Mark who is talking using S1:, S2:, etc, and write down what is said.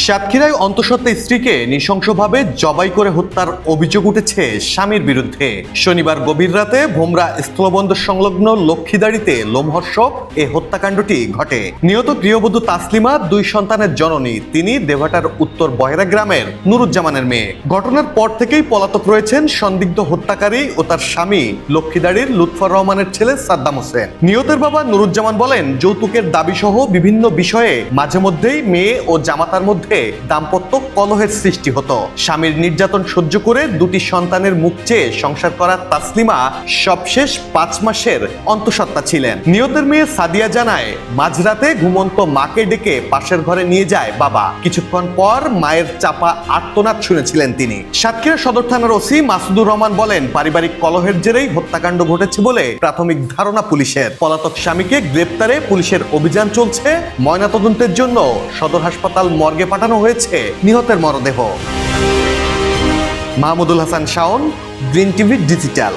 S1: সাতক্ষীরায় অন্তঃসত্ত্বা স্ত্রীকে নৃশংসভাবে জবাই করে হত্যার অভিযোগ উঠেছে স্বামীর বিরুদ্ধে। শনিবার গভীর রাতে ভোমরা স্থলবন্দর সংলগ্ন লক্ষ্মীদাড়িতে লোমহর্ষক এই হত্যাকাণ্ডটি ঘটে। নিহত গৃহবধূ তাসলিমা 2 সন্তানের জননী। তিনি দেভাটার উত্তর বহেরা গ্রামের নুরুজ্জামানের মেয়ে। ঘটনার পর থেকেই পলাতক রয়েছেন সন্দিগ্ধ হত্যাকারী ও তার স্বামী লক্ষ্মীদাড়ির লুৎফর রহমানের ছেলে সাদ্দাম হোসেন। নিহতের বাবা নুরুজ্জামান বলেন, যৌতুকের দাবি সহ বিভিন্ন বিষয়ে মাঝে মধ্যেই মেয়ে ও জামাতার মধ্যে দাম্পত্য কলহের সৃষ্টি হতো। স্বামীর নির্যাতন সহ্য করে 2টি সন্তানের মুখ চেয়ে সংসার করা তাসলিমা সবশেষ 5 মাসের অন্তঃসত্ত্বা ছিলেন। নিহতের মেয়ে সাদিয়া জানায়, মাঝরাতে ঘুমন্ত মাকে ডেকে পাশের ঘরে নিয়ে যায় বাবা। কিছুক্ষণ পর মায়ের চাপা আর্তনাদ শুনেছিলেন তিনি। সাতক্ষীরা সদর থানার ওসি মাসুদুর রহমান বলেন, পারিবারিক কলহের জেরেই হত্যাকাণ্ড ঘটেছে বলে প্রাথমিক ধারণা পুলিশের। পলাতক স্বামীকে গ্রেপ্তারে পুলিশের অভিযান চলছে। ময়নাতদন্তের জন্য সদর হাসপাতাল মর্গে পাঠানো হয়েছে নিহতের মরদেহ। Mahmudul Hasan Shaon, green TV digital.